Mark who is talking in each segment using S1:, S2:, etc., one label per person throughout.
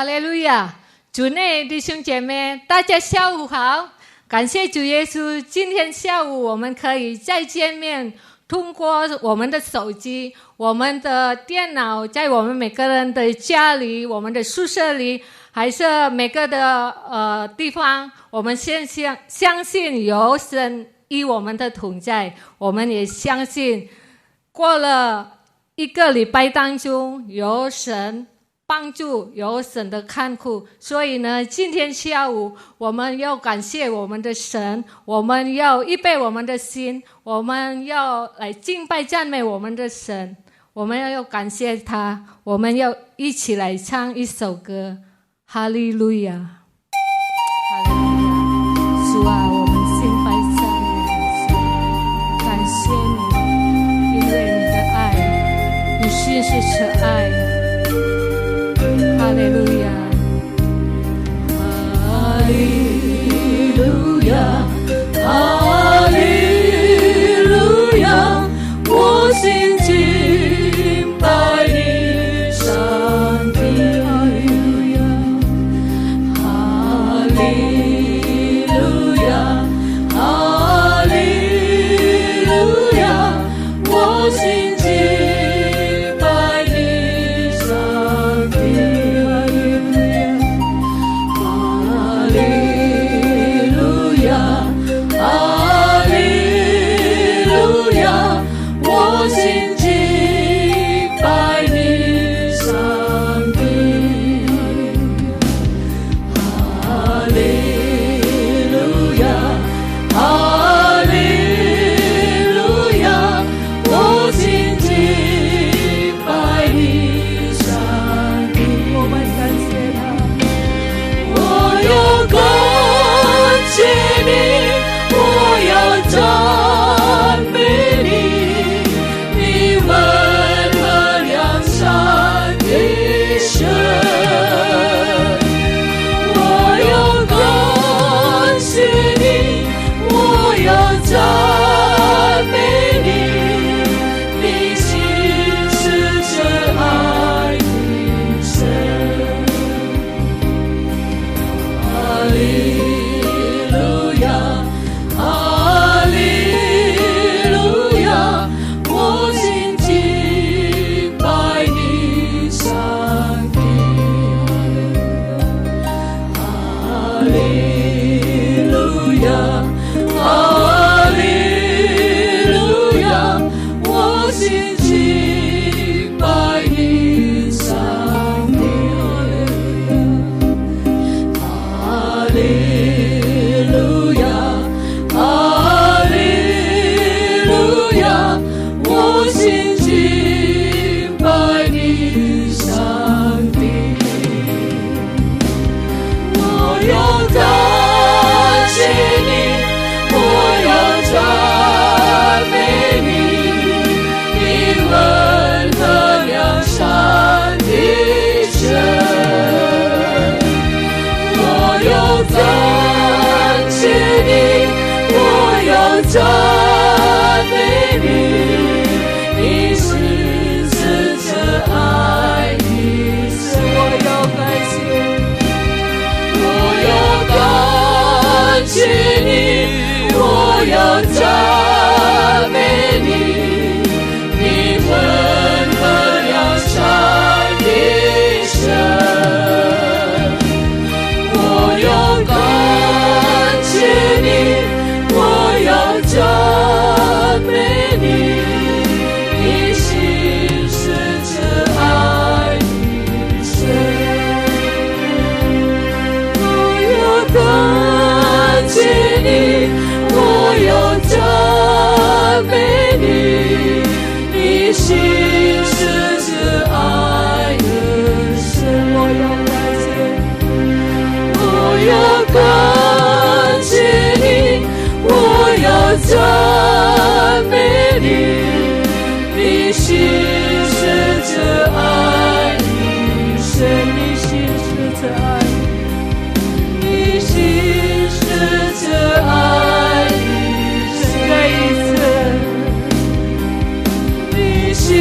S1: 哈利路亚！主内弟兄姐妹，大家下午好！感谢主耶稣，今天下午我们可以再见面，通过我们的手机、我们的电脑，在我们每个人的家里、我们的宿舍里，还是每个的地方，我们相信有神与我们的同在，我们也相信过了一个礼拜当中有神帮助，有神的看顾，所以呢，今天下午我们要感谢我们的神，我们要预备我们的心，我们要来敬拜赞美我们的神，我们要感谢他，我们要一起来唱一首歌，哈利路亚，哈利路亚，主啊，我们敬拜赞美主，感谢你，因为你的爱，你心是慈爱。哈利路亚，哈利路亚，哈利路亚，我心敬拜你，上帝。哈利路亚，哈利路亚，我心敬拜你，上帝。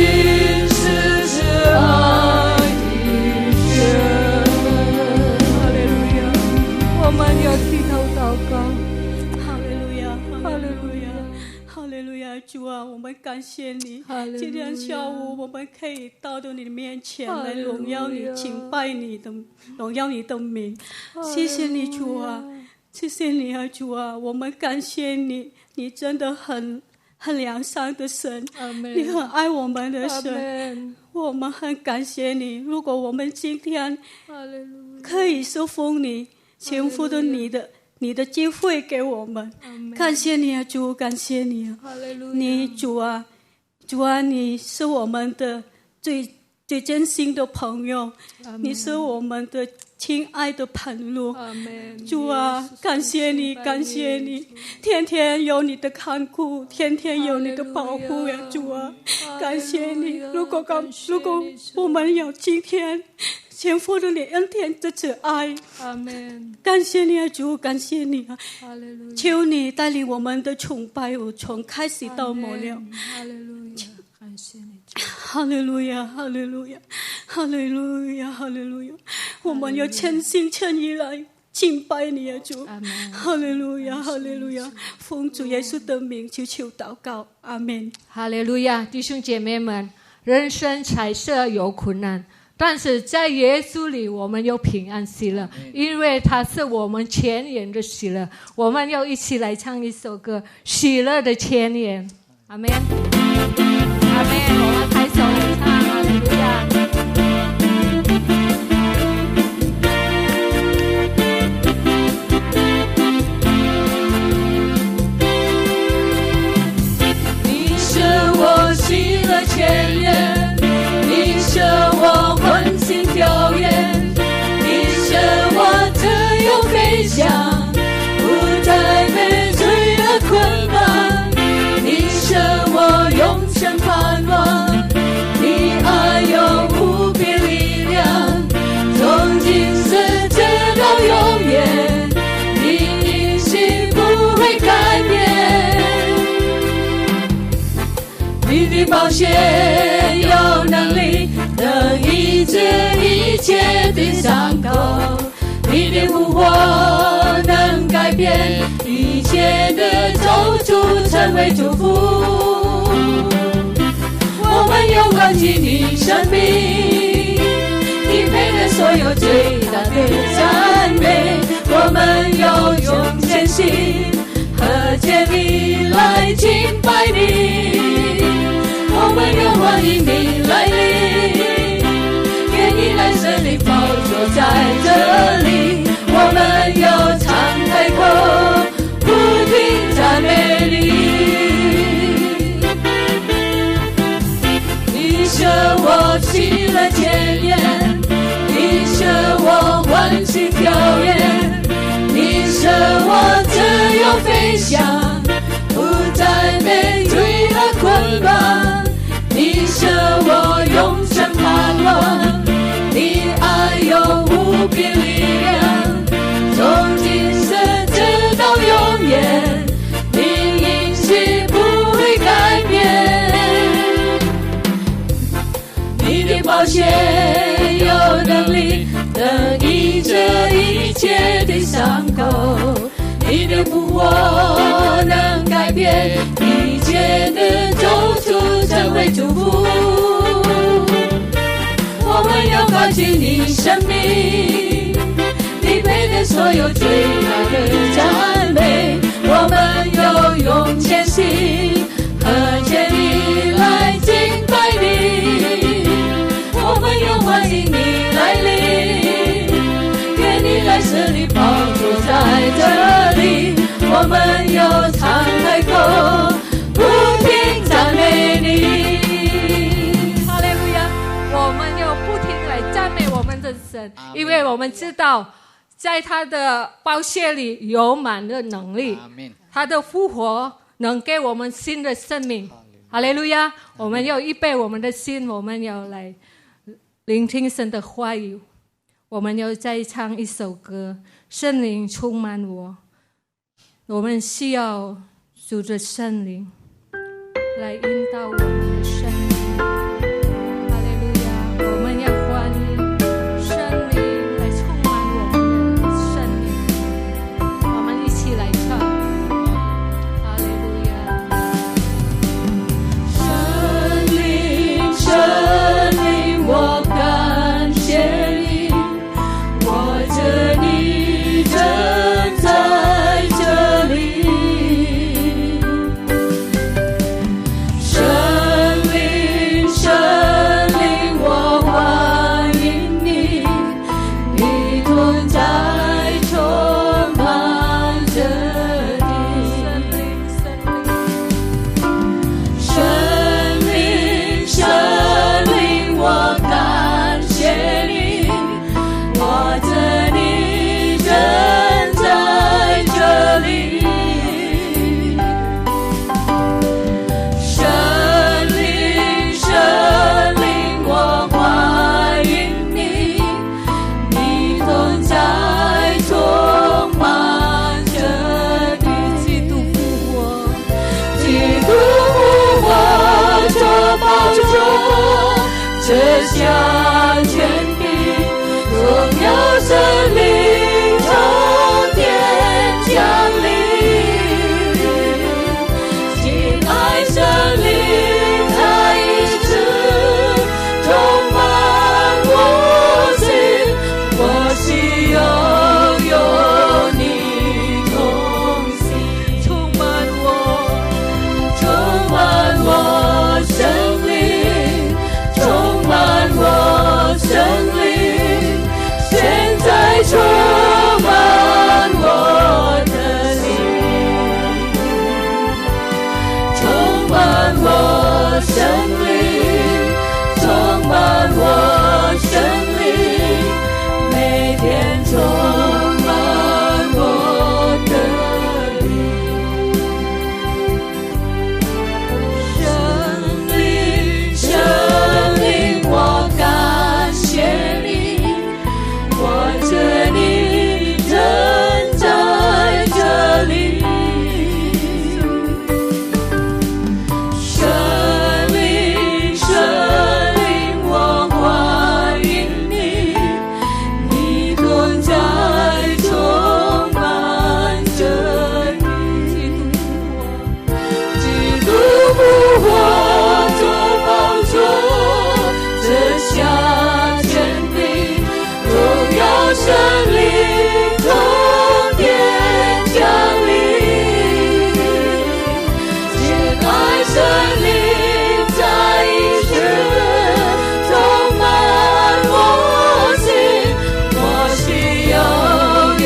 S1: 心是这爱的神。
S2: 主啊，我们感谢你。今天下午我们可以到到你的面前来荣耀你、敬拜你的、荣耀你的名。谢谢你，主啊，谢谢你啊，主啊，我们感谢你，你真的很良善的神，你很爱我们的神，我们很感谢你。如果我们今天可以受奉你，全副的你的机会给我们，感谢你啊，主，感谢你啊，你主啊，主啊，你是我们的最真心的朋友，你是我们的亲爱的朋友，主啊，感谢你，感谢你，天天有你的看顾，天天有你的保护呀，主啊，感谢你。如果我们有今天全副的你恩典的慈爱，感谢你啊，主，感谢你啊，求你带领我们的崇拜，从开始到末了。感谢你，哈利路亚，哈利路亚，哈利路亚，哈利路亚！我们要全心全意来敬拜你啊，主！哈利路亚，哈利路亚！奉主耶稣的名求祷告，阿门。
S1: 哈利路亚，弟兄姐妹们，人生彩色有苦难，但是在耶稣里我们有平安喜乐，因为他是我们前言的喜乐。我们要一起来唱一首歌，喜乐的前言。阿门。阿门，我们抬手来唱，哈利路亚。你是我喜乐前言，你是我欢欣跳跃，你是我自由飞翔，不再被罪恶捆绑，你是我永生盼望，你爱有无边力量，从今世直到永远，你应许不会改变。你的宝血有能力能医治一切的伤口，你的复活能改变一切的咒诅成为祝福。我们有关系你生命，你配得所有最大的赞美。我们有用虔心和竭力来敬拜你，我们有欢迎你来临，愿你来设立宝座在这里。我们有敞开口不停赞美你，你是我喜乐前言，你是我欢欣跳跃，你是我自由飞翔，不再被罪恶捆绑，你是我永生盼望，你爱有无边力量，从今世直到永远，你应许不会改变。你的宝血有能力能医治一切的伤口，你的复活能改变一切的咒诅成为祝福。我们要高举你生命，你配得所有最大的赞美。我们有用虔心和竭力来敬拜你，我们有欢迎你来临，愿你来设立宝座在这里。我们有敞开口不停赞美你，哈利路亚！我们要不停来赞美我们的神，因为我们知道在他的宝血里有满的能力，他的复活能给我们新的生命，哈利路亚！我们要预备我们的心，我们要来聆听神的话语，我们要再唱一首歌，圣灵充满我。我们需要主的圣灵来引导我们的生命，哈利路亚！我们要欢迎圣灵来充满我们的生命，我们一起来唱，哈利路亚！
S2: 这下权柄荣耀神灵从天降临，亲爱神灵再一次充满我心，我需要有你同行，充满我生命，充满我生命，现在充满我的灵，充满我生命，充满我生命，每天充满我的灵。生灵，我感谢你，我这里正在这里。生灵，我欢迎你，你同在充满着你，基督复活做宝座，这下权柄荣耀神灵从天降临，亲爱神灵再一次充满我心，我需要有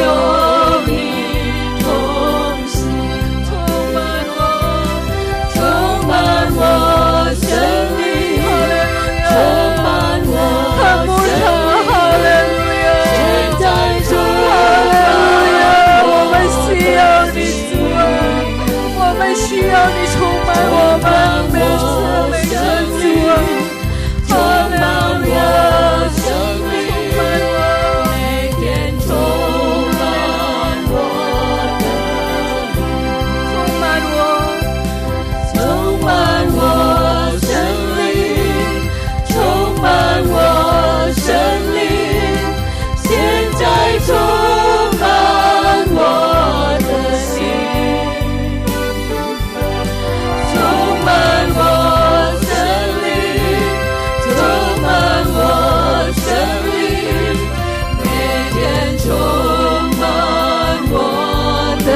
S2: 你同行，充满我生命，充满我生命，现在充满我们需要你主啊，我们需要你充满我们每次每个主啊，充满我生命，每天充满我的，充满我生命，充满我生命，现在充满我的心，充满我生命，充满我生命，每天充满我的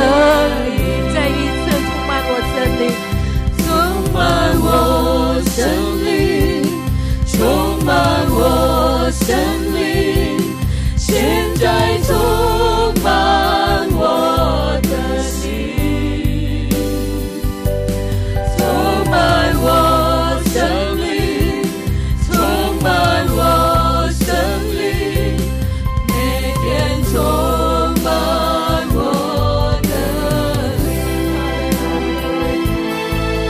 S2: 灵，再一次充满我生命，充满我生命，充满我生命，现在充满我的心，充满我生命，充满我生命，每天充满我的灵，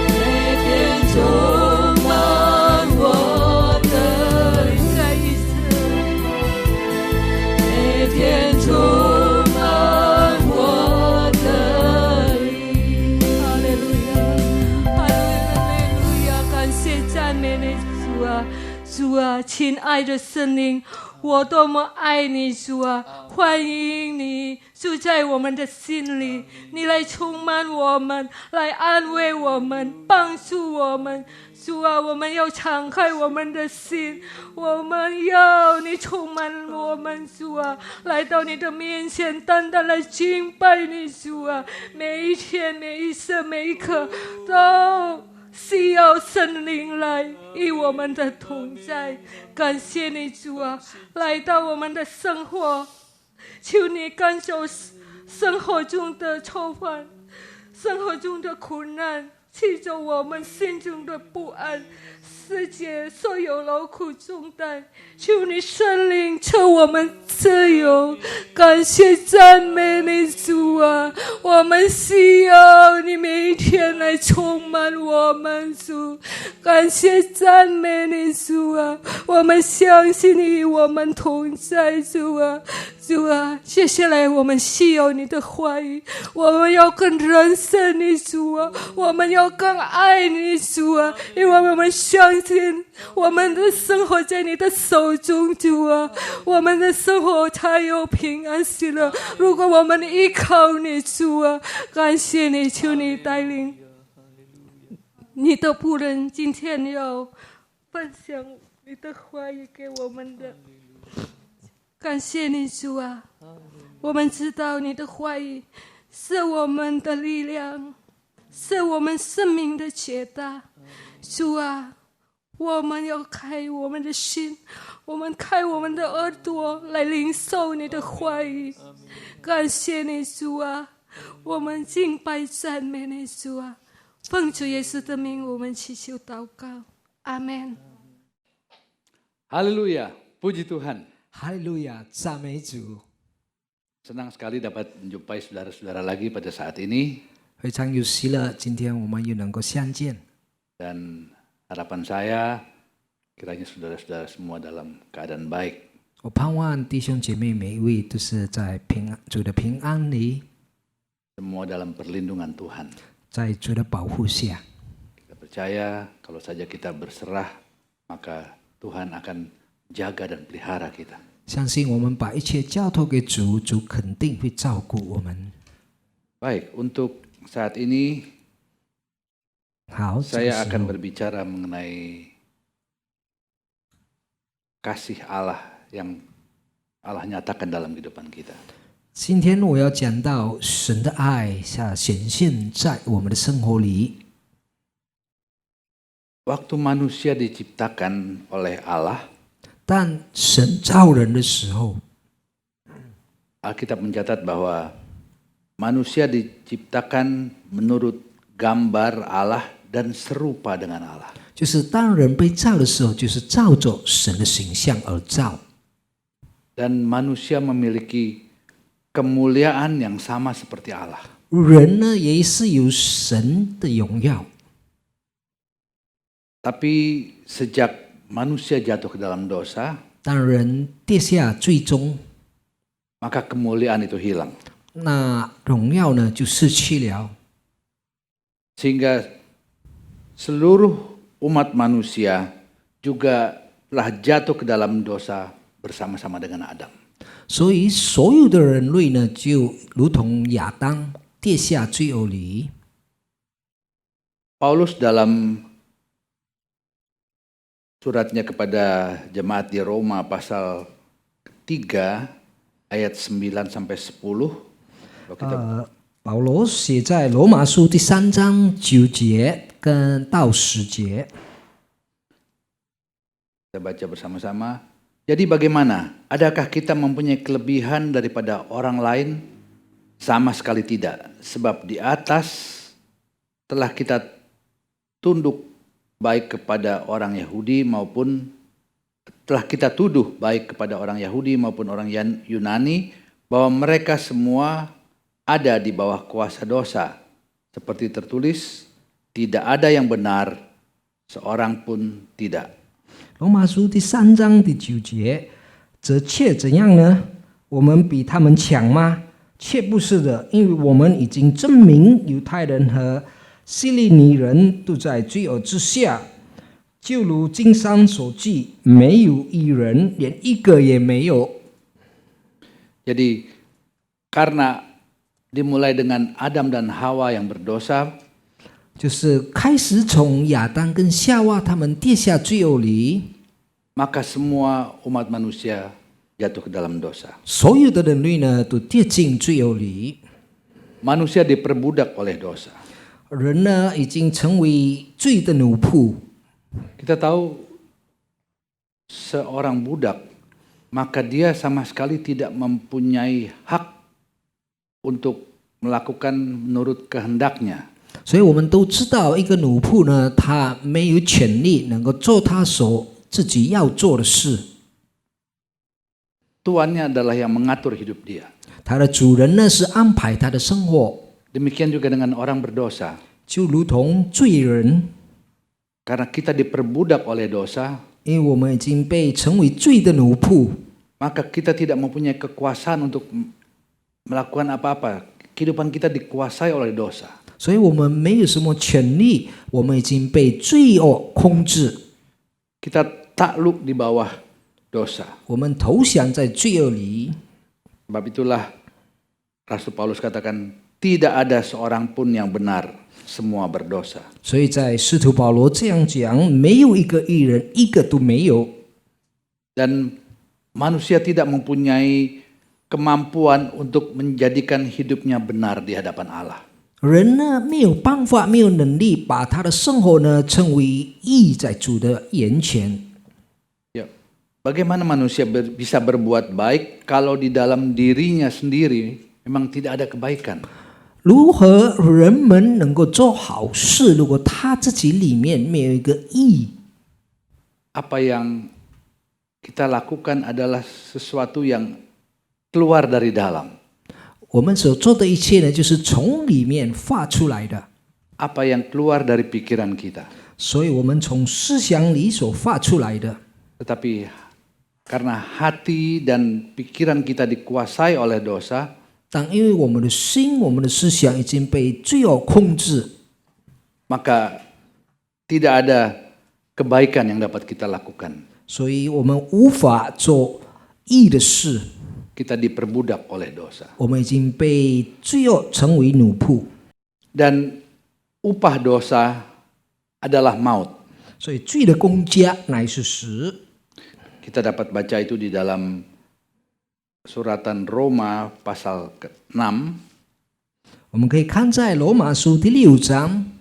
S2: 每天充满我的灵，再一次，每天充满我的灵。哈利路亚，哈利路亚，感谢赞美你主啊，主啊，亲爱的圣灵，我多么爱你主啊，欢迎你住在我们的心里，你来充满我们，来安慰我们，帮助我们。主啊，我们要敞开我们的心，我们要你充满我们，主啊，来到你的面前，单单来敬拜你，主啊，每一天、每一时、每一刻都需要圣灵来与我们的同在。感谢你主啊，来到我们的生活，求你感受生活中的愁烦，生活中的苦难，驱走我们心中的不安，世界所有劳苦重担，求你圣灵赐我们自由。感谢赞美你主啊，我们需要你每一天来充
S1: 充满我们，主。感谢赞美你，主啊！我们相信你与我们同在，主啊！主啊，接下来我们需要你的话语，我们要更认识你，主啊！我们要更爱你，主啊！因为我们相信我们的生活在你的手中，主啊！我们的生活才有平安喜乐。如果我们依靠你，主啊，感谢你，求你带领你的仆人今天要分享你的话语给我们的。感谢你，主啊！我们知道你的话语是我们的力量，是我们生命的解答。主啊，我们要开我们的心，我们开我们的耳朵来领受你的话语。感谢你，主啊！我们敬拜赞美你，主啊！奉主耶稣的名，我们祈求祷告，阿们。
S3: Haleluya, puji Tuhan.
S4: Haleluya, 赞美主。
S3: Senang sekali dapat menjumpai saudara-saudara lagi pada saat ini.
S4: 非常有喜乐，今天我们又能够相见。
S3: Dan harapan saya kiranya saudara-saudara semua dalam keadaan baik.
S4: 我盼望弟兄姐妹每一位都是在主的平安里，
S3: Semua dalam perlindungan Tuhan.
S4: 在主的保护下。
S3: Kita percaya kalau saja kita berserah, maka Tuhan akan jaga dan pelihara kita.
S4: 相信我们把一切交托给主，主肯定会照顾我们。
S3: Baik, untuk saat ini
S4: 好，
S3: saya akan berbicara mengenai kasih Allah yang Allah nyatakan dalam kehidupan kita.
S4: 今天我要讲到神的爱显现在我们的生活里。
S3: Waktu manusia diciptakan oleh Allah,
S4: 但神造人的时候，
S3: Alkitab mencatat bahwa manusia diciptakan menurut gambar Allah dan serupa dengan Allah.
S4: 就是当人被造的时候，就是照着神的形象而造。
S3: Dan manusia memiliki kemuliaan yang sama seperti Allah.
S4: 人呢也是有神的荣耀，
S3: Tapi sejak manusia jatuh ke dalam dosa,
S4: 当人跌下最终，
S3: maka kemuliaan itu hilang.
S4: 那荣耀呢就失去了。
S3: Sehingga seluruh umat manusia juga telah jatuh ke dalam dosa bersama-sama dengan Adam.
S4: 所以所有的人类呢，就如同亚当跌下罪恶里。
S3: Paulus dalam suratnya kepada jemaat di Roma pasal 3 ayat 9 sampai 10. Kalau kita
S4: 保罗写在罗马书第3章9节跟到10节，
S3: kita baca bersama-sama. Jadi bagaimana? Adakah kita mempunyai kelebihan daripada orang lain? Sama sekali tidak. Sebab di atas telah kita tunduk baik kepada orang Yahudi maupun telah kita tuduh baik kepada orang Yahudi maupun orang Yunani bahwa mereka semua ada di bawah kuasa dosa. Seperti tertulis, tidak ada yang benar, seorang pun tidak.
S4: 罗马书第3章第9节，则却怎样呢？我们比他们强吗？却不是的，因为我们已经证明犹太人和希利尼人都在罪恶之下，就如经上所记，没有一人，连一个也没有。
S3: Jadi karena dimulai dengan Adam dan Hawa yang berdosa,
S4: 就是开始从亚当跟夏娃他们跌下罪恶里，
S3: maka semua umat manusia jatuh ke dalam dosa.
S4: 所有的人类呢都跌进罪恶里，
S3: Manusia diperbudak oleh dosa.
S4: 人呢已经成为罪的奴仆。
S3: Kita tahu seorang budak, maka dia sama sekali tidak mempunyai hak untuk melakukan menurut kehendaknya.
S4: 所以我们都知道，一个奴仆呢，他没有权利能够做他自己要做的事。
S3: Tuannya adalah yang mengatur hidup dia.
S4: 他的主人呢是安排他的生活。
S3: Demikian juga dengan orang berdosa.
S4: 就如同罪人，
S3: Karena kita diperbudak oleh dosa,
S4: 因为我们已经被成为罪的奴仆，
S3: maka kita tidak mempunyai kekuasaan untuk melakukan apa-apa. Kehidupan kita dikuasai oleh dosa.
S4: 所以我们没有什么权利，我们已经被罪恶控制，
S3: Kita takluk di bawah dosa.
S4: 我们投降在罪恶里。
S3: Sebab itulah Rasul Paulus katakan, tidak ada seorang pun yang benar, semua berdosa.
S4: 所以在使徒保罗这样讲，没有一个义人，一个都没有。
S3: Dan manusia tidak mempunyai kemampuan untuk menjadikan hidupnya benar di hadapan Allah.
S4: 人呢，没有办法，没有能力把他的生活呢称为义在主的眼前。
S3: Ya, bagaimana manusia bisa berbuat baik kalau di dalam dirinya sendiri memang tidak ada kebaikan?
S4: 如何人们能够做好事？如果他自己里面没有一个义，
S3: Apa yang kita lakukan adalah sesuatu yang keluar dari dalam.
S4: 我们所做的一切呢，就是从里面发出来的。
S3: Apa yang keluar dari pikiran kita.
S4: 所以，我们从思想里所发出来的。
S3: Tetapi karena hati dan pikiran kita dikuasai oleh dosa,
S4: 但因为我们的心、我们的思想已经被罪恶控制，
S3: maka tidak ada kebaikan yang dapat kita lakukan.
S4: 所以我们无法做义的事。
S3: Kita diperbudak oleh dosa.
S4: 我们已经被罪恶成为奴仆，
S3: Dan upah dosa adalah maut.
S4: 所以罪的工价乃是死。
S3: Kita dapat baca itu di dalam suratan Roma pasal ke-6
S4: 我们可以看在罗马书第6章，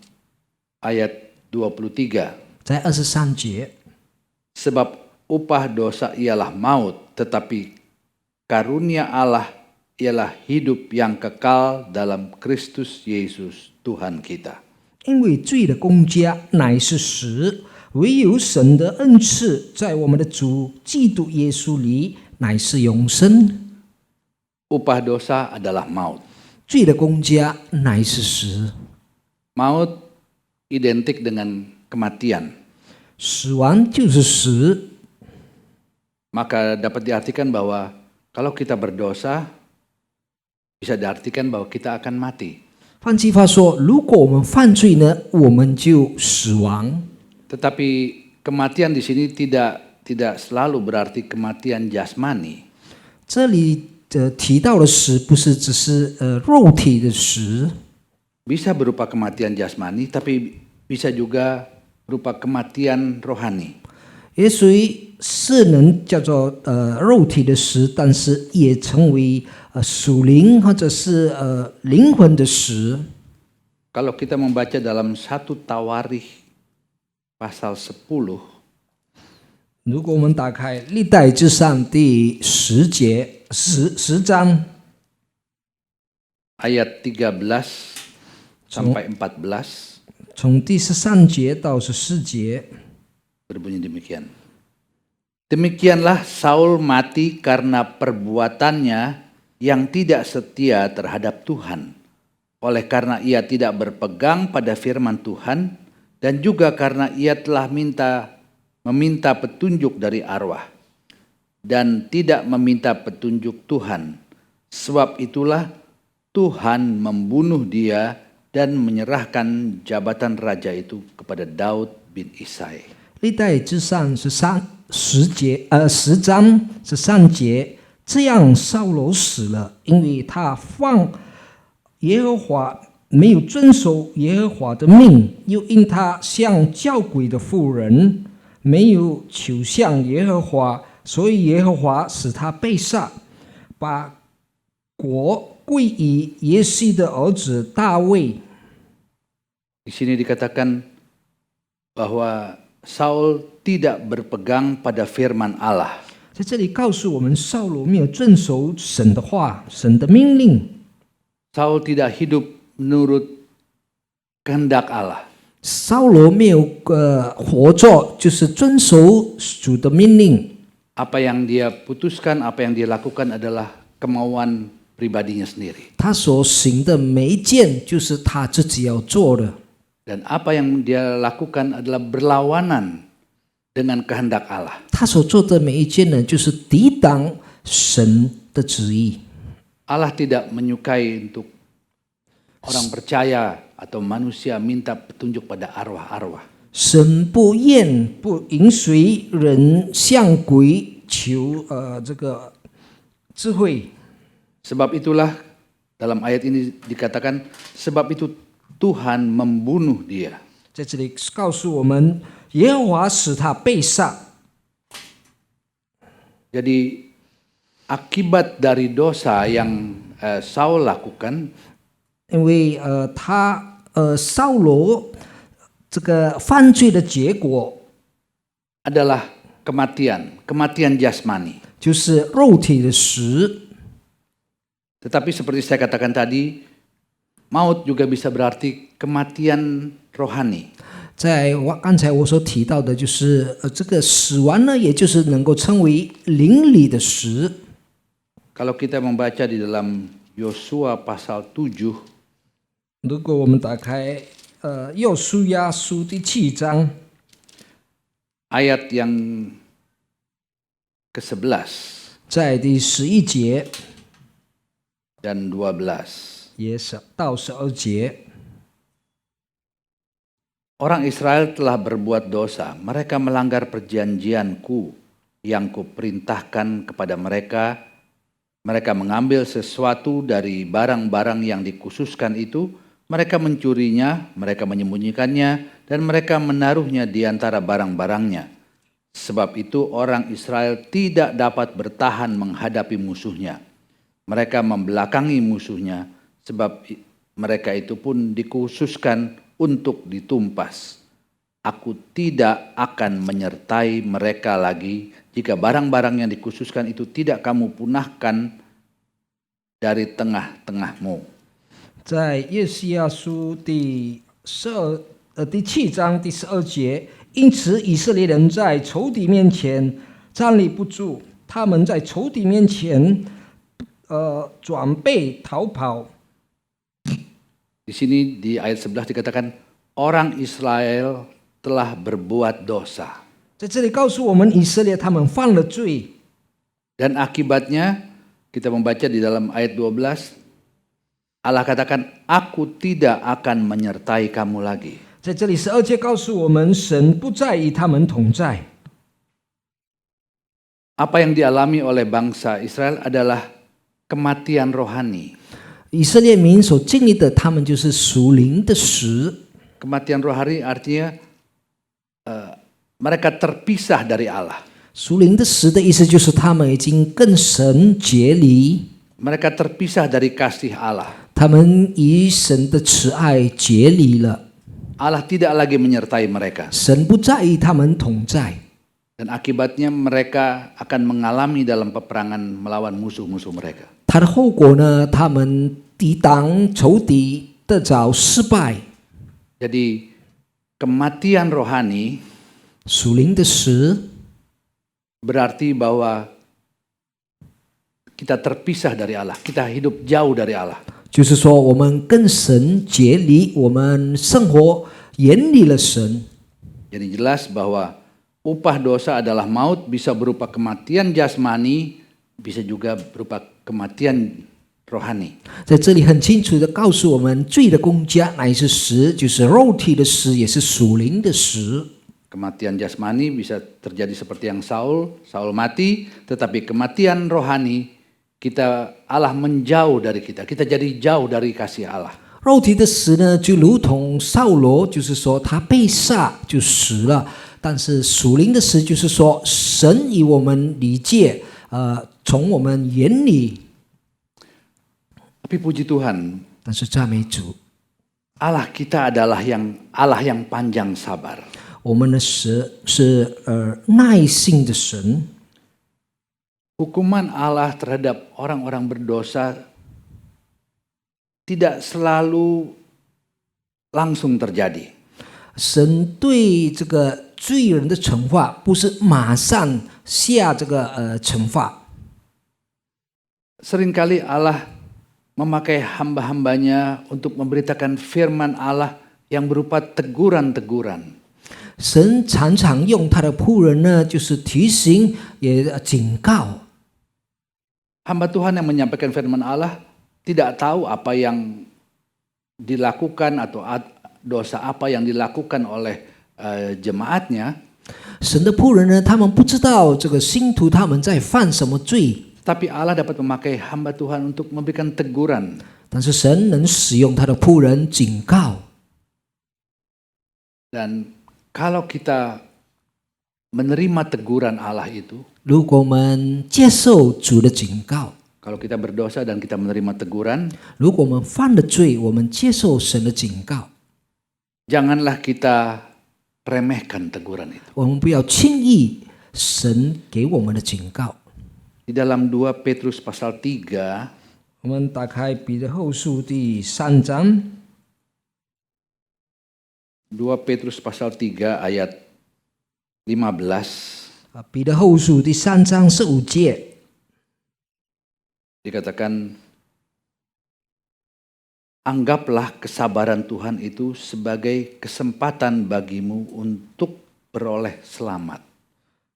S3: ayat 23.
S4: 在23节，
S3: Sebab upah dosa ialah maut, tetapi karunia Allah ialah hidup yang kekal dalam Kristus Yesus Tuhan kita.
S4: 因为罪的工价乃是死，唯有神的恩赐在我们的主基督耶稣里乃是永生。
S3: Upah dosa adalah maut.
S4: 罪的工价乃是死，
S3: Maut identik dengan kematian.
S4: 死亡就是死。
S3: Maka dapat diartikan bahwa kalau kita berdosa, bisa diartikan bahwa kita akan mati.
S4: 换句话说，如果我们犯罪呢，我们就死亡。
S3: Tetapi kematian di sini tidak selalu berarti kematian jasmani.
S4: 这里提到的死，不是只是肉体的死，
S3: Bisa berupa kematian jasmani, tapi bisa juga berupa kematian rohani.
S4: 也属于是能叫做肉体的死，但是也成为属灵或者是灵魂的死。
S3: Kalau kita membaca dalam 1 Tawarikh pasal 10,
S4: 如果我们打开历代志上第10节10章
S3: ayat 13 sampai 14,
S4: 从第13节到14节，
S3: berbunyi demikian. Demikianlah Saul mati karena perbuatannya yang tidak setia terhadap Tuhan. Oleh karena ia tidak berpegang pada firman Tuhan, dan juga karena ia telah meminta petunjuk dari arwah, dan tidak meminta petunjuk Tuhan. Sebab itulah Tuhan membunuh dia dan menyerahkan jabatan raja itu kepada Daud bin Isai.
S4: 历代志上10章13节，这样扫罗死了，因为他放耶和华没有遵守耶和华的命，又因他像教鬼的妇人，没有求向耶和华，所以耶和华使他被杀，把国归于耶西的儿子大卫。
S3: Di sini dikatakan bahwa Saul tidak berpegang pada firman Allah.
S4: 在这里告诉我们，扫罗没有遵守神的话、神的命令。
S3: Saul tidak hidup menurut kehendak Allah.
S4: 扫罗没有活着，就是遵守主的命令。
S3: Apa yang dia putuskan, apa yang dia lakukan adalah kemauan pribadinya sendiri.
S4: 他所行的每一件，就是他自己要做的。
S3: Dan apa yang dia lakukan adalah berlawanan dengan kehendak Allah.
S4: 他所做的每一件呢，就是抵挡神的旨意。
S3: Allah tidak menyukai untuk orang percaya atau manusia minta petunjuk pada arwah-arwah.
S4: 神不厌不允许人向鬼求这个智慧。
S3: Sebab itulah dalam ayat ini dikatakan, sebab itu Tuhan membunuh dia.
S4: 在这里告诉我们，耶和华使他被杀。
S3: Jadi akibat dari dosa yang Saul lakukan
S4: 因为扫罗这个犯罪的结果
S3: adalah kematian jasmani.
S4: 就是肉体的死。
S3: Tetapi seperti saya katakan tadi, maut juga bisa berarti kematian rohani.
S4: 在刚才我所提到的，就是这个死亡呢，也就是能够称为灵里的死。
S3: Kalau kita membaca di dalam Yosua pasal 7,
S4: 如果我们打开约书亚书第7章
S3: ayat yang ke-11
S4: 在第11节
S3: dan 12.
S4: 也到12节，
S3: Orang Israel telah berbuat dosa, mereka melanggar perjanjianku yang kuperintahkan kepada mereka. Mereka mengambil sesuatu dari barang-barang yang dikhususkan itu, mereka mencurinya, mereka menyembunyikannya, dan mereka menaruhnya di antara barang-barangnya. Sebab itu orang Israel tidak dapat bertahan menghadapi musuhnya. Mereka membelakangi musuhnya, sebab mereka itu pun dikhususkan untuk ditumpas. Aku tidak akan menyertai mereka lagi jika barang-barang yang dikhususkan itu tidak kamu punahkan dari tengah-tengahmu.
S4: 在约书亚书第7章第12节，因此以色列人在仇敌面前站立不住，他们在仇敌面前转背逃跑。
S3: Di sini di ayat 11 dikatakan orang Israel telah berbuat dosa.
S4: 在这里告诉我们，以色列他们犯了罪，
S3: Dan akibatnya kita membaca di dalam ayat 12, Allah katakan, aku tidak akan menyertai kamu lagi.
S4: 在这里12节告诉我们，神不再与他们同在。
S3: Apa yang dialami oleh bangsa Israel adalah kematian rohani.
S4: 以色列民所经历的，他们就是属灵的死。
S3: Kematian rohani artinya mereka terpisah dari Allah.
S4: 属灵的死的意思就是他们已经跟神结离，
S3: Mereka terpisah dari kasih Allah.
S4: 他们与神的慈爱结离了，
S3: Allah tidak lagi menyertai mereka.
S4: 神不再与他们同在。
S3: Dan akibatnya mereka akan mengalami dalam peperangan melawan musuh-musuh mereka.
S4: 它的后果呢，他们抵挡仇敌，得着失败。
S3: Jadi kematian rohani
S4: 属灵的死
S3: berarti bahwa kita terpisah dari Allah, kita hidup jauh dari Allah.
S4: 就是说，我们跟神结离，我们生活远离了神。
S3: Jadi jelas bahwa upah dosa adalah maut, bisa berupa kematian jasmani, bisa juga berupa kematian rohani.
S4: 在这里很清楚的告诉我们，罪的工价乃是死，就是肉体的死，也是属灵的死。
S3: Kematian jasmani bisa terjadi seperti yang Saul mati, tetapi kematian rohani Allah menjauh dari kita jadi jauh dari kasih Allah.
S4: 肉体的死呢，就如同扫罗，就是说他被杀就死了；但是属灵的死，就是说神与我们离界，从我们远离。
S3: Tapi puji Tuhan,
S4: 但是赞美主，
S3: Allah kita adalah Allah yang panjang sabar.
S4: 我们的神是耐性的神。
S3: Hukuman Allah terhadap orang-orang berdosa tidak selalu langsung terjadi.
S4: 神对这个罪人的惩罚，不是马上下这个惩罚。
S3: Seringkali Allah memakai hamba-hambanya untuk memberitakan firman Allah yang berupa teguran-teguran.
S4: 神常常用他的仆人呢，就是提醒，也警告。
S3: Hamba Tuhan yang menyampaikan firman Allah tidak tahu apa yang dilakukan atau dosa apa yang dilakukan oleh jemaatnya.
S4: 神的仆人呢，他们不知道这个信徒他们在犯什么罪，
S3: Tapi Allah dapat memakai hamba Tuhan untuk memberikan teguran.
S4: 但是神能使用他的仆人警告。
S3: Dan kalau kita menerima teguran Allah itu,
S4: 如果我们接受主的警告，
S3: kalau kita berdosa dan kita menerima teguran,
S4: 如果我们犯了罪，我们接受神的警告，
S3: janganlah kita remehkan teguran itu.
S4: 我们不要轻易神给我们的警告。
S3: Di dalam 2 Petrus pasal 3,
S4: 我们打开彼得后书第3章，
S3: 2 Petrus pasal 3 ayat 15,
S4: 彼得后书第3章15节，
S3: dikatakan, anggaplah kesabaran Tuhan itu sebagai kesempatan bagimu untuk beroleh selamat.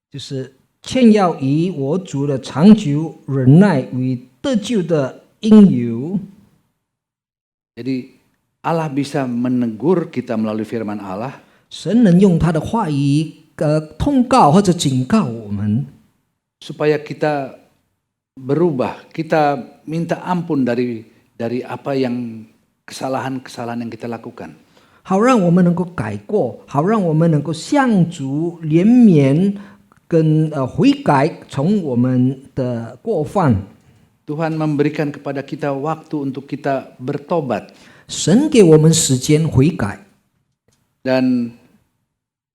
S4: 就是欠要以我主的长久忍耐为得救的因由。
S3: Jadi Allah bisa menegur kita melalui firman Allah,
S4: 神能用他的话语通告或者警告我们，
S3: supaya kita berubah, kita minta ampun dari apa yang kesalahan-kesalahan yang kita lakukan.
S4: 好让我们能够改过，好让我们能够向主怜悯跟悔改，从我们的过犯。
S3: Tuhan memberikan kepada kita waktu untuk kita bertobat.
S4: 神给我们时间悔改。
S3: Dan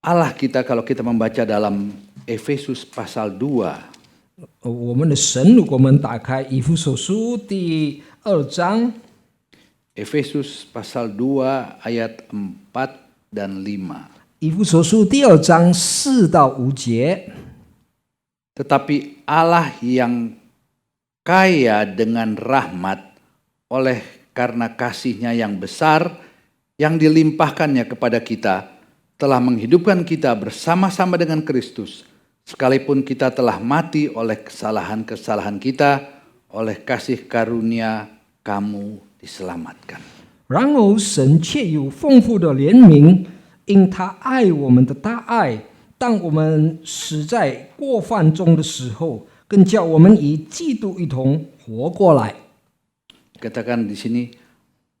S3: Allah kita kalau kita membaca dalam Efesus pasal 2,
S4: 我们的神，如果我们打开以弗所书第2章，
S3: Efesus pasal 2 ayat 4 dan 5.
S4: 以弗所书第2章4到5节。
S3: Tetapi Allah yang kaya dengan rahmat oleh karena kasih-Nya yang besar yang dilimpahkannya kepada kita telah menghidupkan kita bersama-sama dengan Kristus sekalipun kita telah mati oleh kesalahan-kesalahan kita, oleh kasih karunia kamu diselamatkan.
S4: 然而神却有丰富的怜悯，因他爱我们的大爱，当我们死在过犯中的时候，更叫我们与基督一同活过来。
S3: Katakan di sini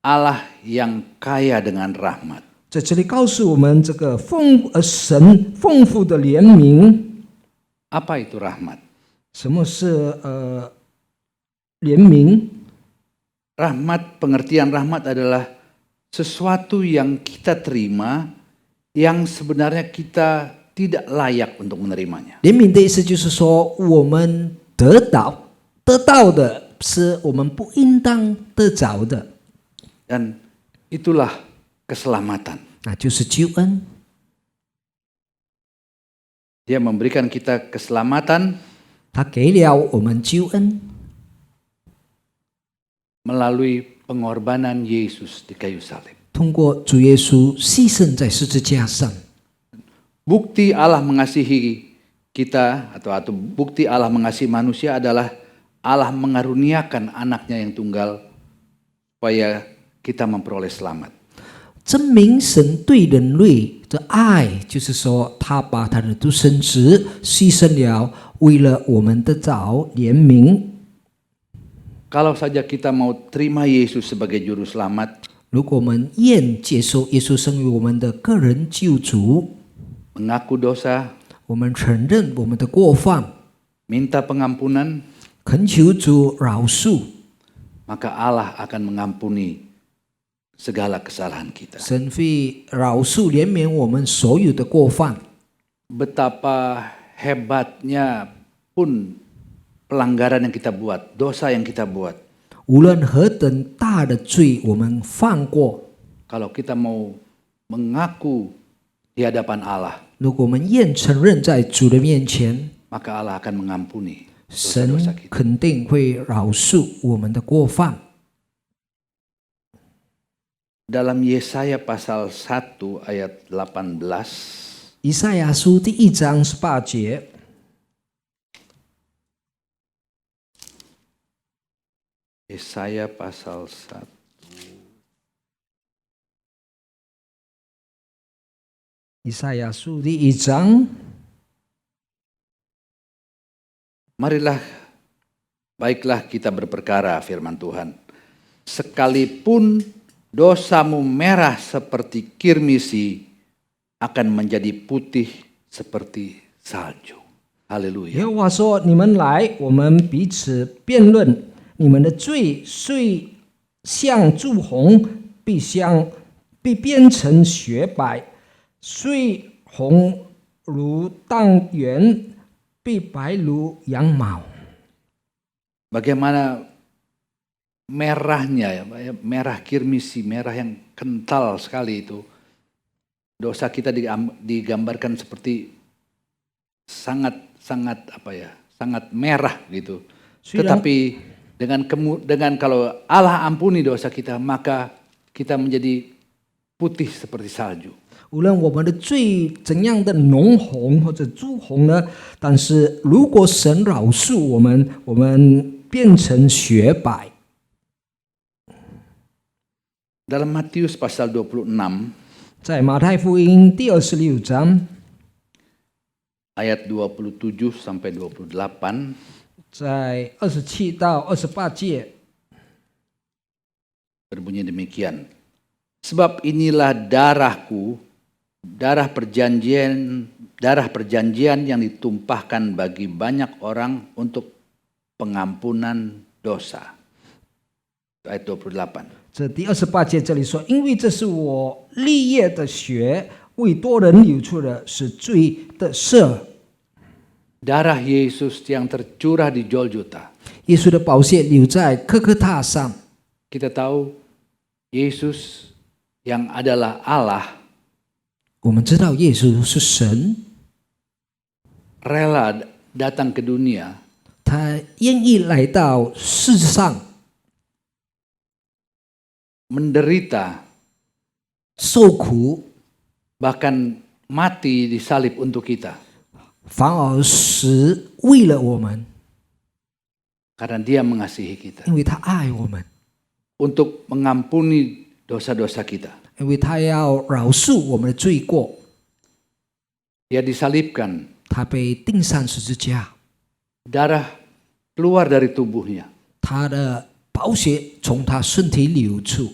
S3: Allah yang kaya dengan rahmat.
S4: 在这里告诉我们，这个神丰富的怜悯。
S3: Apa itu rahmat?
S4: 什么是怜悯？
S3: Rahmat, pengertian rahmat adalah sesuatu yang kita terima yang sebenarnya kita tidak layak untuk menerimanya.
S4: 怜悯的意思就是说，我们得到的是我们不应当得着的，
S3: Dan itulah keselamatan.
S4: 那就是救恩。
S3: Dia memberikan kita keselamatan
S4: 他给了我们救恩，
S3: melalui pengorbanan Yesus di kayu salib.
S4: 通过主耶稣牺牲在十字架上。
S3: Bukti Allah mengasihi kita atau bukti Allah mengasihi manusia adalah Allah mengaruniakan anaknya yang tunggal supaya kita memperoleh selamat.
S4: 证明神对人类的爱，就是说，他把他的独生子牺牲了，为了我们得着怜悯。
S3: Kalau saja kita mau terima Yesus sebagai juru selamat,
S4: 如果我们愿接受耶稣成为我们的个人救主，
S3: mengaku dosa,
S4: 我们承认我们的过犯，
S3: minta pengampunan,
S4: 恳求主饶恕，
S3: maka Allah akan mengampuni segala kesalahan kita.
S4: 神会饶恕怜悯我们所有的过犯。
S3: Betapa hebatnya pun pelanggaran yang kita buat, dosa yang kita buat.
S4: 无论何等大的罪我们犯过，
S3: Kalau kita mau mengaku di hadapan Allah,
S4: 如果我们愿承认在主的面前，
S3: maka Allah akan mengampuni
S4: 神
S3: dosa-dosa kita.
S4: 肯定会饶恕我们的过犯。
S3: dalam Yesaya pasal 1 ayat 18.
S4: 以赛亚书第1章18节，
S3: Yesaya pasal 1.
S4: Yesaya书第1章，
S3: Marilah, baiklah kita berperkara, firman Tuhan. Sekalipun dosamu merah seperti kirmisi, akan menjadi putih seperti salju.
S4: 耶
S3: Haleluya.
S4: 和华说：“你们来，我们彼此辩论。你们的罪虽像朱红，必变成雪白；虽红如荡圆，必白如羊毛。”
S3: Bagaimana merahnya, ya, merah kirmisi, merah yang kental sekali itu. Dosa kita digambarkan seperti sangat merah gitu. Tetapi dengan kalau Allah ampuni dosa kita, maka kita menjadi putih seperti salju.
S4: 无论我们的罪怎样的浓红或者朱红呢，但是如果神饶恕我们，我们变成雪白。
S3: Dalam Matius pasal 26
S4: 在马太福音第26章，
S3: ayat 27 sampai 28,
S4: 在27到28节，
S3: berbunyi demikian. Sebab inilah darahku, darah perjanjian yang ditumpahkan bagi banyak orang untuk pengampunan dosa. Ayat 28.
S4: 这第28节这里说：“因为这是我立业的血，为多人流出的是罪的赦。”
S3: Darah Yesus yang tercurah di Golgota.
S4: 耶稣的宝血流在科科塔上。
S3: Kita tahu Yesus yang adalah Allah
S4: 我们知道耶稣是神，
S3: rela datang ke dunia
S4: 他愿意来到世上，
S3: menderita
S4: 受苦，
S3: bahkan mati disalib untuk kita
S4: 反而死为了我们，
S3: karena Dia mengasihi kita
S4: 因为他爱我们，
S3: untuk mengampuni dosa-dosa kita.
S4: 因为他要饶恕我们的罪过。
S3: Dia disalibkan,
S4: 他被钉上十字架，
S3: darah keluar dari tubuhnya.
S4: 他的宝血从他身体流出。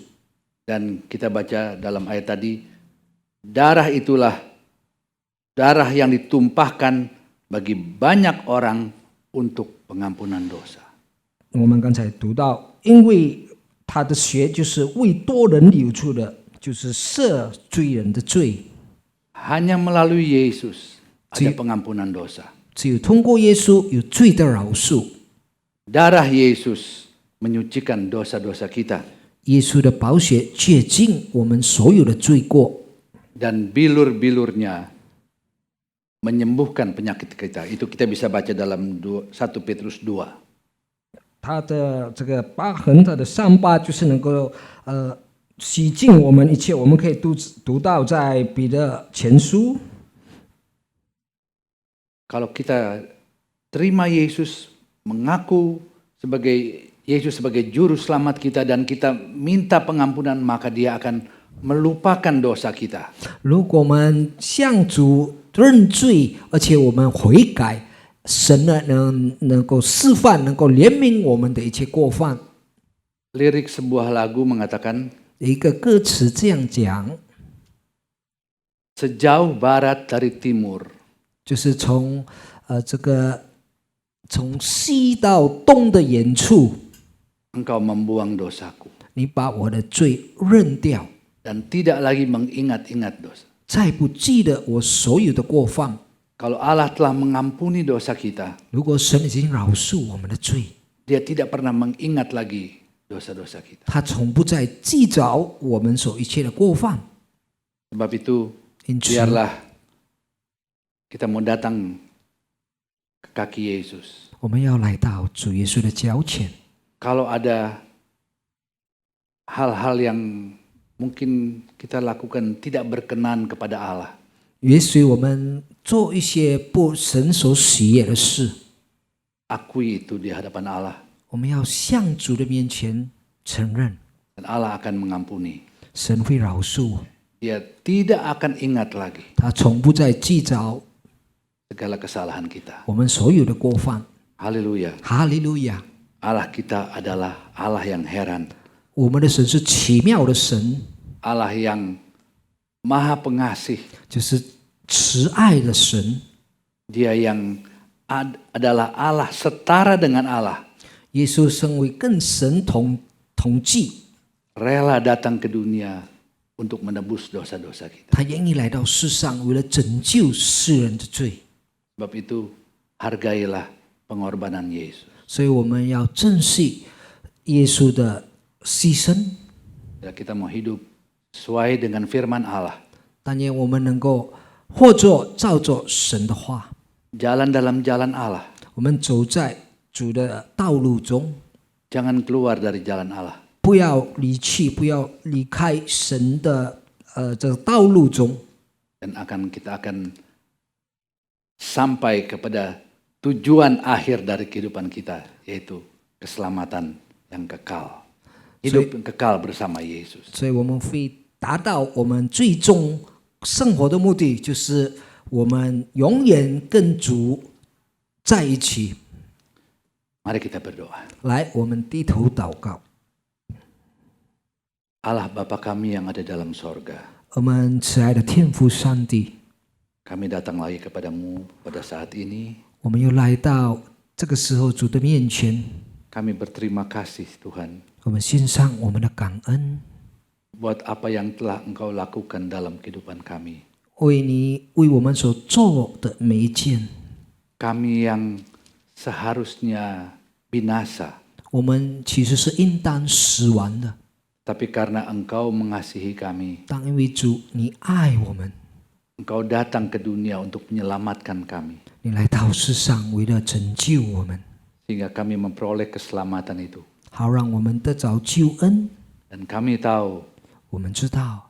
S3: Dan kita baca dalam ayat tadi, darah itulah darah yang ditumpahkan bagi banyak orang untuk pengampunan dosa.
S4: 我们刚才读到，因为他的血就是为多人流出的，就是赦罪人的罪。
S3: Hanya melalui Yesus ada pengampunan dosa.
S4: 只有通过耶稣有罪的饶恕，
S3: Darah Yesus menyucikan dosa-dosa kita.
S4: 耶稣的宝血洁净我们所有的罪过，
S3: Dan bilur-bilurnya menyembuhkan penyakit kita. Itu kita bisa baca dalam 1 Petrus 2.
S4: 他的这个疤痕，他的伤疤就是能够洗净我们一切。我们可以读到在彼得前书，
S3: Kalau kita terima Yesus, mengaku Yesus sebagai juru selamat kita dan kita minta pengampunan, maka Dia akan melupakan dosa kita.
S4: 如果我们向主认罪，而且我们悔改，神呢能够示范，能够怜悯我们的一切过犯。
S3: Lirik sebuah lagu mengatakan,
S4: 一个歌词这样讲，
S3: sejauh barat dari timur,
S4: 就是从西到东的远处，
S3: Engkau membuang dosaku
S4: 你把我的罪认掉，
S3: dan tidak lagi mengingat-ingat dosa.
S4: 再不记得我所有的过犯。
S3: Kalau Allah telah mengampuni dosa kita,
S4: 如果神已经饶恕我们的罪，
S3: Dia tidak pernah mengingat lagi dosa-dosa kita.
S4: 他从不再记着我们所一切的过犯。
S3: Sebab itu,
S4: 因此，
S3: biarlah kita mau datang ke kaki Yesus.
S4: 我们要来到主耶稣的脚前。
S3: Kalau ada hal-hal yang mungkin kita lakukan tidak berkenan kepada Allah.
S4: 也许我们做一些不神所喜悦的事，
S3: Akui itu di hadapan Allah
S4: 我们要向主的面前承认，
S3: dan Allah akan mengampuni.
S4: 神会饶恕我，
S3: Dia tidak akan ingat lagi
S4: 他从不再记着
S3: segala kesalahan kita.
S4: 我们所有的过犯。
S3: Haleluya.
S4: 哈利路亚！
S3: Allah kita adalah Allah yang heran.
S4: 我们的神是奇妙的神，
S3: Allah yang maha pengasih.
S4: 就是慈爱的神。
S3: Dia yang adalah Allah setara dengan Allah.
S4: 耶稣身为跟神同祭，
S3: Rela datang ke dunia untuk menebus dosa-dosa kita.
S4: 他愿意来到世上，为了拯救世人的罪。
S3: Sebab itu hargailah pengorbanan Yesus.
S4: 所以我们要珍惜耶稣的牺牲。
S3: Ya, kita mau hidup sesuai dengan firman Allah.
S4: 但愿我们能够或者照着神的话，
S3: Jalan dalam jalan Allah.
S4: 我们走在主的道路中，
S3: Jangan keluar dari jalan Allah.
S4: 不要离弃，不要离开神的这个道路中，
S3: Dan kita akan sampai kepada tujuan akhir dari kehidupan kita, yaitu keselamatan yang kekal. Hidup yang kekal bersama Yesus.
S4: 所以我们会达到我们最终生活的目的，就是我们永远跟主在一起。
S3: Mari kita berdoa.
S4: 来，我们低头祷告。
S3: Allah Bapa kami yang ada dalam sorga,
S4: 我们慈爱的天父上帝，
S3: kami datang lagi kepadamu pada saat ini.
S4: 我们又来到这个时候主的面前，
S3: Kami berterima kasih Tuhan
S4: 我们献上我们的感恩，
S3: buat apa yang telah Engkau lakukan dalam kehidupan kami.
S4: 为你为我们所做的每一件。
S3: Kami yang seharusnya binasa,
S4: 我们其实是应当死亡的，
S3: tapi karena Engkau mengasihi kami,
S4: 但因为主你爱我们，
S3: Engkau datang ke dunia untuk menyelamatkan kami,
S4: 你来到世上为了拯救我们，
S3: sehingga kami memperoleh keselamatan itu.
S4: 好让我们得着救恩。
S3: Dan kami tahu
S4: 我们知道，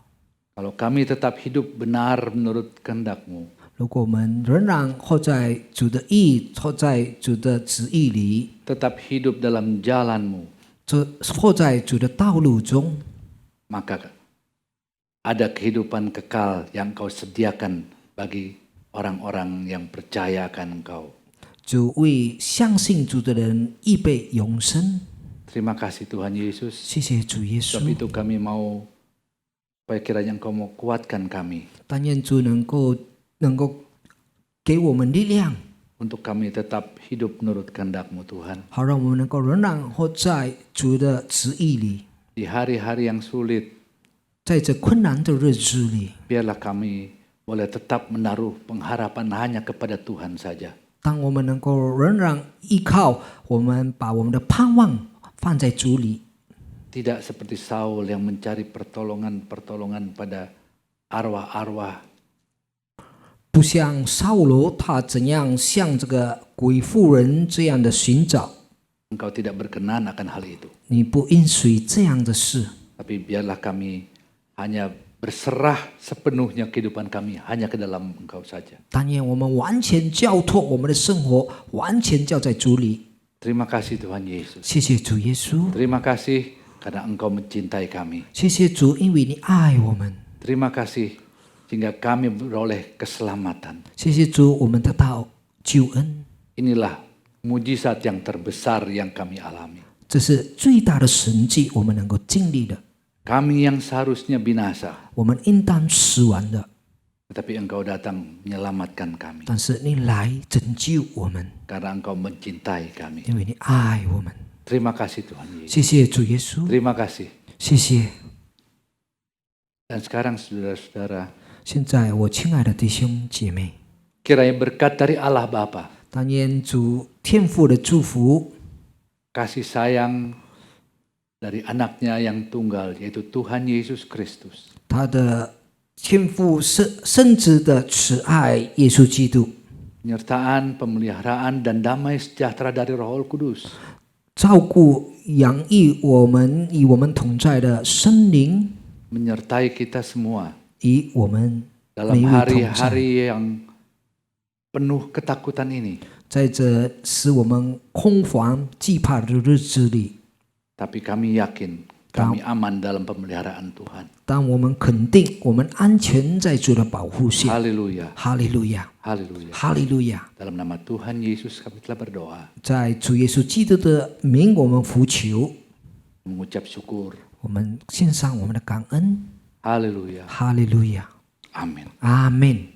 S3: kalau kami tetap hidup benar menurut kehendak-Mu,
S4: 如果我们仍然活在主的意，活在主的旨意里，
S3: tetap hidup dalam jalan-Mu,
S4: 活在主的道路中，
S3: maka ada kehidupan kekal yang Engkau sediakan bagi orang-orang yang percaya akan Engkau.
S4: 主为相信主的人预备永生。
S3: Terima kasih Tuhan Yesus.
S4: 谢谢主耶
S3: Sebab
S4: 稣，
S3: itu kami mau, supaya kiranya Engkau mau kuatkan kami,
S4: 但愿主能够给我们力量，
S3: untuk kami tetap hidup menurut kehendak-Mu Tuhan.
S4: 好让我们能够仍然活在主的旨意里。
S3: Di hari-hari yang sulit,
S4: 在这困难的日子里，
S3: biarlah kami boleh tetap menaruh pengharapan hanya kepada Tuhan saja.
S4: 当我们能够仍然依靠，我们把我们的盼望放在主里，
S3: Tidak seperti Saul yang mencari pertolongan pada arwah-arwah.
S4: 不像扫罗他怎样像这个鬼妇人这样的寻找。
S3: Engkau tidak berkenan akan hal itu.
S4: 你不允许这样的事，
S3: Tapi biarlah kami hanya berserah sepenuhnya kehidupan kami hanya ke dalam Engkau saja.
S4: 但愿我们完全交托我们的生活，完全交在主里。
S3: Terima kasih Tuhan Yesus.
S4: 谢谢主耶稣，
S3: Terima kasih karena Engkau mencintai kami.
S4: 谢谢主，因为你爱我们。
S3: Terima kasih sehingga kami beroleh keselamatan.
S4: 谢谢主，我们得到救恩，
S3: Inilah mujizat yang terbesar yang kami alami.
S4: 这是最大的神迹，我们能够经历的。
S3: Kami yang seharusnya binasa,
S4: 我们应当死亡的，
S3: tetapi Engkau datang menyelamatkan kami
S4: 但是你来拯救我们，
S3: karena Engkau mencintai kami.
S4: 因为你爱我们。
S3: Terima kasih Tuhan Yesus.
S4: 谢谢主耶稣，
S3: Terima kasih.
S4: 谢谢。
S3: Dan sekarang saudara-saudara,
S4: 现在我亲爱的弟兄姐妹，
S3: kiranya berkat dari Allah Bapa,
S4: 但愿主天父的祝福，
S3: kasih sayang dari anaknya yang tunggal, yaitu Tuhan Yesus Kristus,
S4: 他的天父圣子的慈爱，耶稣基督，
S3: penyertaan, pemeliharaan, dan damai sejahtera dari Roh Kudus,
S4: 照顾养育我们与我们同在的圣灵，
S3: menyertai kita semua
S4: 与我们
S3: dalam
S4: 每一位同在，
S3: hari-hari yang penuh ketakutan ini.
S4: 在这使我们空防惧怕的日子里，
S3: Tapi kami yakin kami aman dalam pemeliharaan Tuhan.
S4: 当我们肯定我们安全在主的保护下。
S3: Haleluya,
S4: 哈利路亚，
S3: haleluya.
S4: 哈利路亚！
S3: Dalam nama Tuhan Yesus kami telah berdoa,
S4: 在主耶稣基督的名，我们呼求，
S3: mengucap syukur.
S4: 我们献上我们的感恩。
S3: Haleluya,
S4: 哈利路亚，
S3: amin.
S4: 阿门。